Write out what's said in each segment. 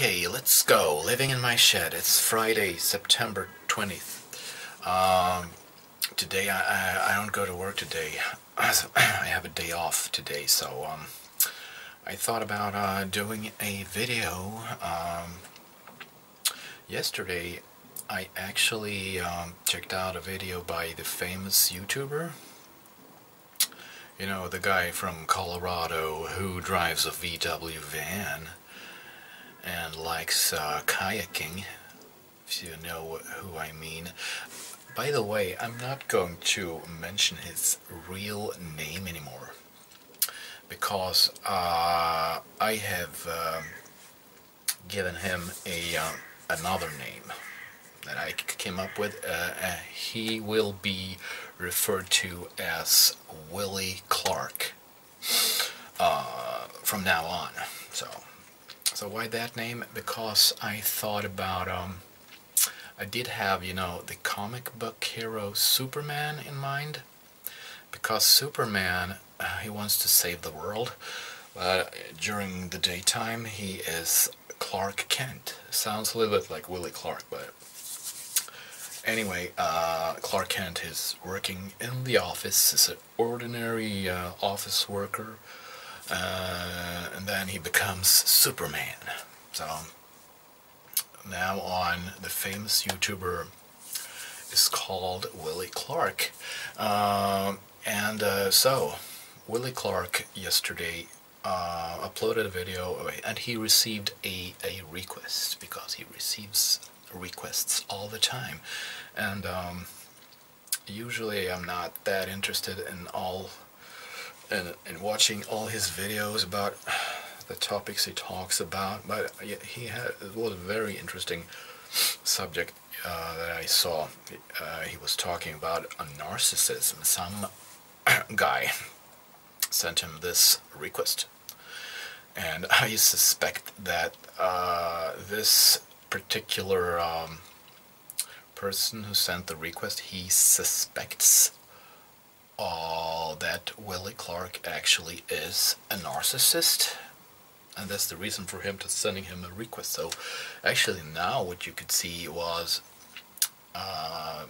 Okay, let's go. Living in my shed. It's Friday, September 20th. Today I don't go to work today. I have a day off today, so I thought about doing a video. Yesterday I actually checked out a video by the famous YouTuber. You know, the guy from Colorado who drives a VW van and likes kayaking, if you know who I mean. By the way, I'm not going to mention his real name anymore, because I have given him another name that I came up with. He will be referred to as Willy Clarke from now on. So why that name? Because I thought about, I did have, you know, the comic book hero Superman in mind. Because Superman, he wants to save the world, but during the daytime he is Clark Kent. Sounds a little bit like Willy Clarke, but anyway, Clark Kent is working in the office as an ordinary office worker. And then he becomes Superman. So now on, the famous YouTuber is called Willy Clarke. So Willy Clarke yesterday uploaded a video, and he received a request, because he receives requests all the time. And usually I'm not that interested in watching all his videos about the topics he talks about, but it was a very interesting subject that I saw. He was talking about a narcissism. Some guy sent him this request, and I suspect that this particular person who sent the request, he suspects that Willy Clarke actually is a narcissist, and that's the reason for him to sending him a request. So actually now what you could see was a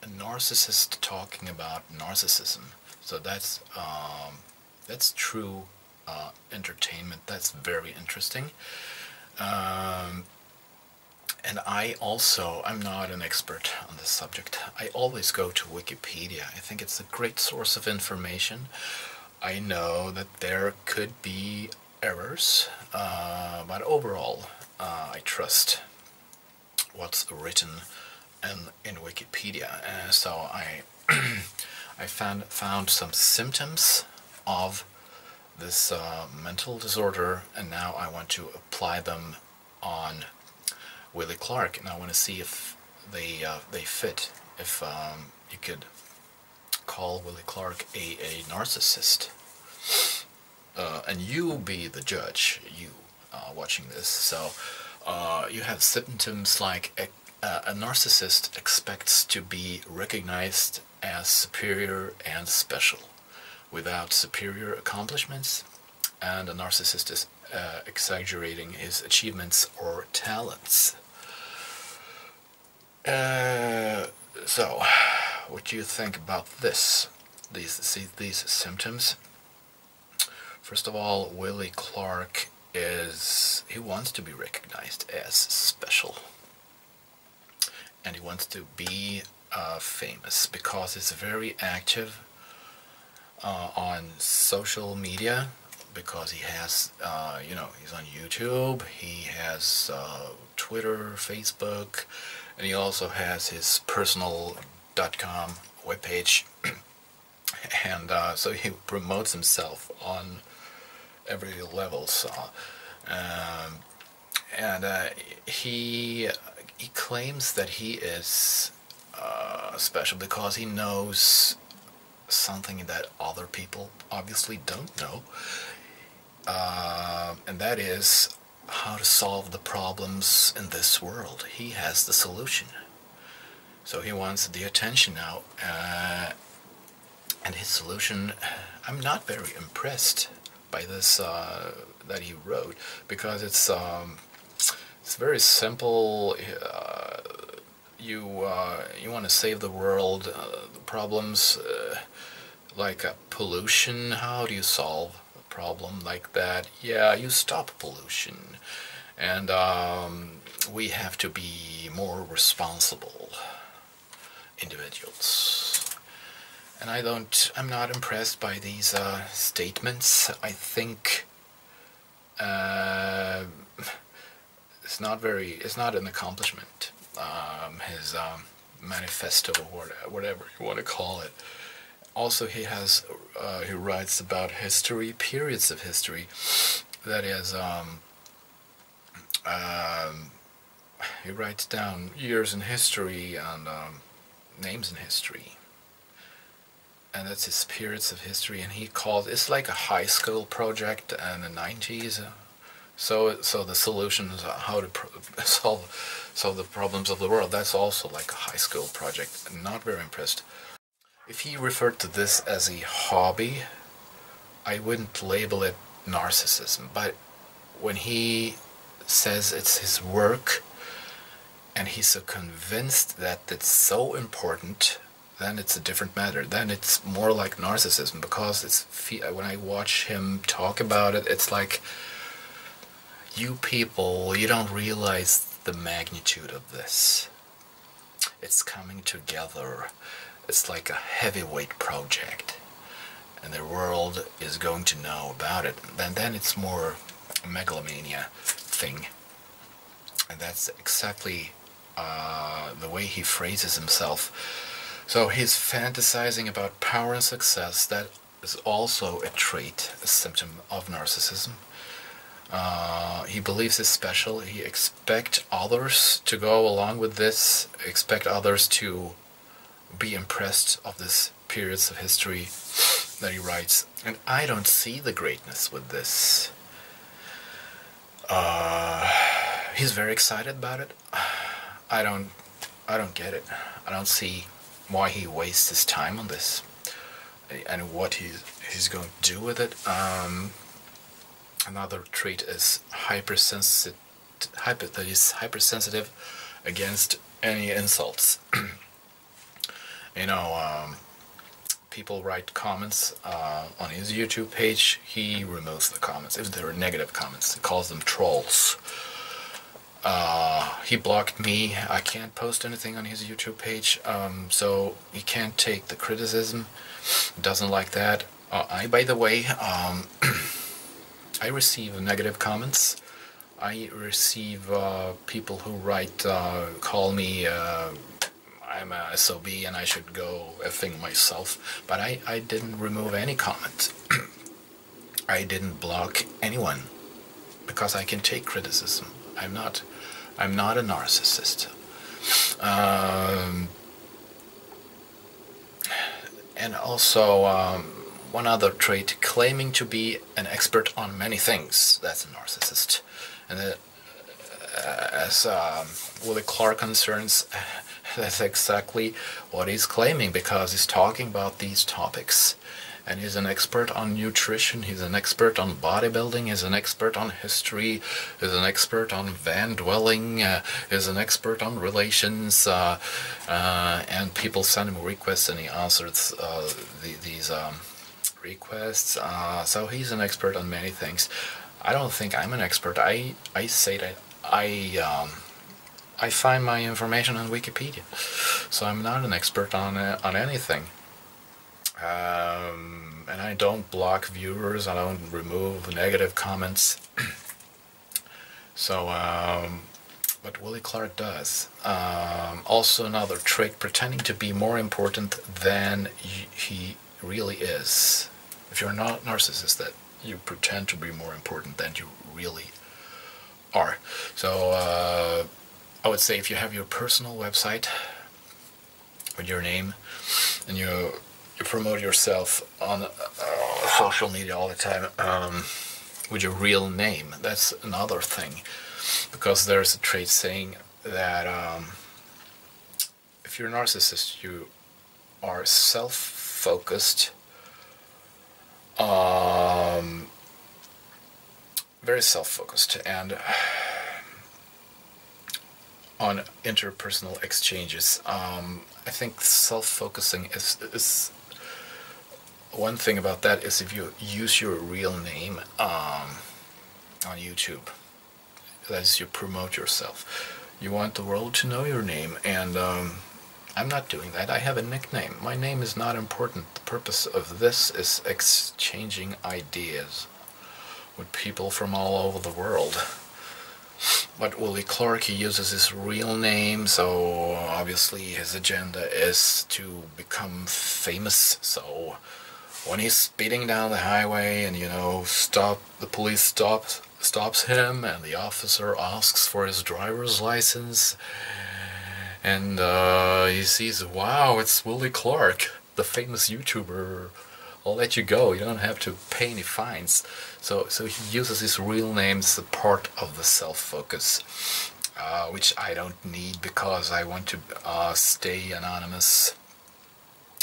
narcissist talking about narcissism. So that's true entertainment. That's very interesting. And I'm not an expert on this subject. I always go to Wikipedia. I think it's a great source of information. I know that there could be errors, but overall, I trust what's written in Wikipedia. So I I found some symptoms of this mental disorder, and now I want to apply them on Willy Clarke, and I want to see if they fit. If you could call Willy Clarke a narcissist, and you be the judge, you watching this. So you have symptoms like a narcissist expects to be recognized as superior and special without superior accomplishments, and a narcissist is exaggerating his achievements or talents. So, what do you think about these symptoms? First of all, Willy Clarke he wants to be recognized as special, and he wants to be famous, because he's very active on social media, because he has, he's on YouTube, he has Twitter, Facebook, and he also has his personal.com webpage, and so he promotes himself on every level. So, he claims that he is special because he knows something that other people obviously don't know. And that is how to solve the problems in this world. He has the solution. So he wants the attention now. And his solution, I'm not very impressed by this that he wrote, because it's It's very simple. You want to save the world. The problems like pollution. How do you solve a problem like that? Yeah, you stop pollution, and we have to be more responsible individuals. And I'm not impressed by these statements. I think it's not an accomplishment. His manifesto, or whatever you want to call it. Also, he writes about history, periods of history. That is, he writes down years in history and names in history, and that's his periods of history. And he calls it's like a high school project in the 90s. So the solutions how to solve the problems of the world. That's also like a high school project. I'm not very impressed. If he referred to this as a hobby, I wouldn't label it narcissism. But when he says it's his work, and he's so convinced that it's so important, then it's a different matter. Then it's more like narcissism, because when I watch him talk about it, it's like, you people, you don't realize the magnitude of this. It's coming together. It's like a heavyweight project, and the world is going to know about it. Then it's more a megalomania thing, and that's exactly the way he phrases himself. So he's fantasizing about power and success. That is also a trait, a symptom of narcissism. He believes he's special. He expects others to go along with this, expect others to be impressed of this periods of history that he writes. And I don't see the greatness with this. He's very excited about it. I don't get it. I don't see why he wastes his time on this and what he's going to do with it. Another trait is hypersensitive against any insults. People write comments on his YouTube page. He removes the comments if there are negative comments. He calls them trolls. He blocked me. I can't post anything on his YouTube page, so he can't take the criticism. Doesn't like that. By the way, I receive negative comments. I receive people who write, call me, I'm a SOB and I should go effing myself. But I didn't remove any comment. I didn't block anyone because I can take criticism. I'm not a narcissist. And also, one other trait, claiming to be an expert on many things. That's a narcissist. And as Willy Clarke concerns, that's exactly what he's claiming, because he's talking about these topics. And he's an expert on nutrition, he's an expert on bodybuilding, he's an expert on history, he's an expert on van dwelling, he's an expert on relations, and people send him requests and he answers these requests. So he's an expert on many things. I don't think I'm an expert. I say that I find my information on Wikipedia, so I'm not an expert on anything. And I don't block viewers. I don't remove negative comments. So, but Willy Clarke does. Also, another trait: pretending to be more important than he really is. If you're not a narcissist, that you pretend to be more important than you really are. So I would say, if you have your personal website with your name and you promote yourself on social media all the time with your real name, that's another thing, because there's a trait saying that if you're a narcissist, you are self-focused, very self-focused, and on interpersonal exchanges. I think self-focusing is one thing about that is if you use your real name on YouTube, that is, you promote yourself. You want the world to know your name, and I'm not doing that. I have a nickname. My name is not important. The purpose of this is exchanging ideas with people from all over the world. But Willy Clarke, he uses his real name, so obviously his agenda is to become famous. So when he's speeding down the highway and, you know, the police stops him, and the officer asks for his driver's license, and he sees, wow, it's Willy Clarke, the famous YouTuber. I'll let you go. You don't have to pay any fines. So he uses his real name as a part of the self-focus, which I don't need because I want to stay anonymous.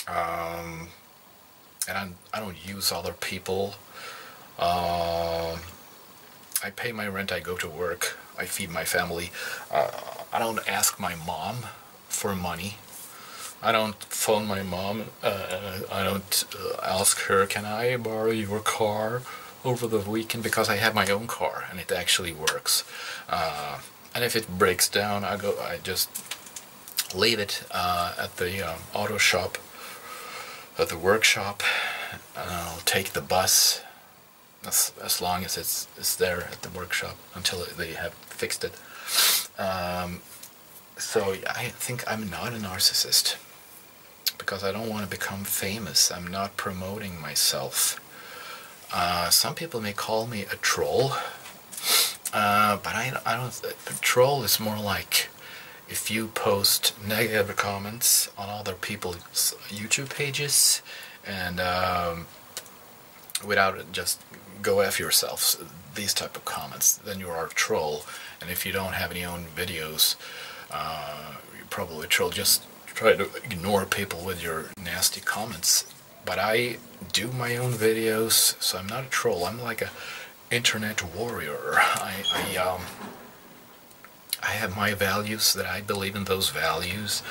And I don't use other people. I pay my rent, I go to work, I feed my family. I don't ask my mom for money. I don't phone my mom. I don't ask her, can I borrow your car over the weekend, because I have my own car and it actually works. And if it breaks down, I just leave it at the auto shop, at the workshop, and I'll take the bus as long as it's there at the workshop until they have fixed it. So I think I'm not a narcissist because I don't want to become famous. I'm not promoting myself. Some people may call me a troll, but I don't. A troll is more like if you post negative comments on other people's YouTube pages and without just go F yourself, these type of comments, then you are a troll. And if you don't have any own videos, you're probably a troll. Just try to ignore people with your nasty comments. But I do my own videos, so I'm not a troll. I'm like a internet warrior. I have my values, that I believe in those values,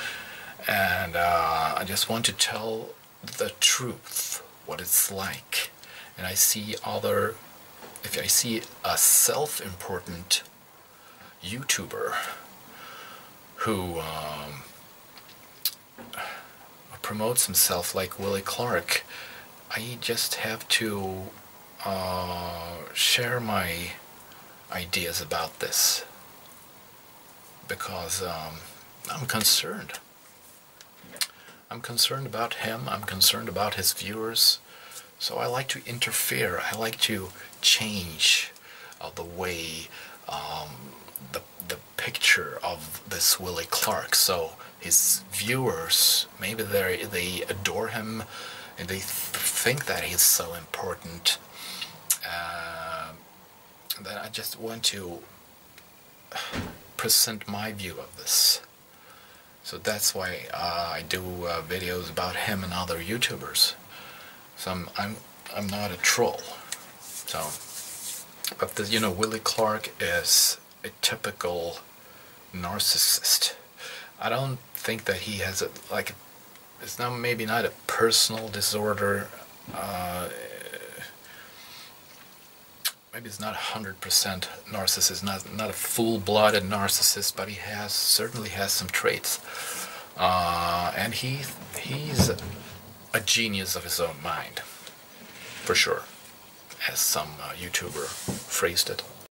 and I just want to tell the truth, what it's like. And I see if I see a self-important YouTuber who promotes himself like Willy Clarke, I just have to share my ideas about this because I'm concerned. I'm concerned about him. I'm concerned about his viewers. So I like to interfere. I like to change the way the picture of this Willy Clarke. So his viewers, maybe they adore him and they think that he's so important. That I just want to present my view of this. So that's why I do videos about him and other YouTubers. So I'm not a troll. So, but you know, Willy Clarke is a typical narcissist. I don't think that he has it's not, maybe not a personal disorder. Maybe it's not 100% narcissist, not a full-blooded narcissist, but he certainly has some traits. And he's a genius of his own mind, for sure, as some YouTuber phrased it.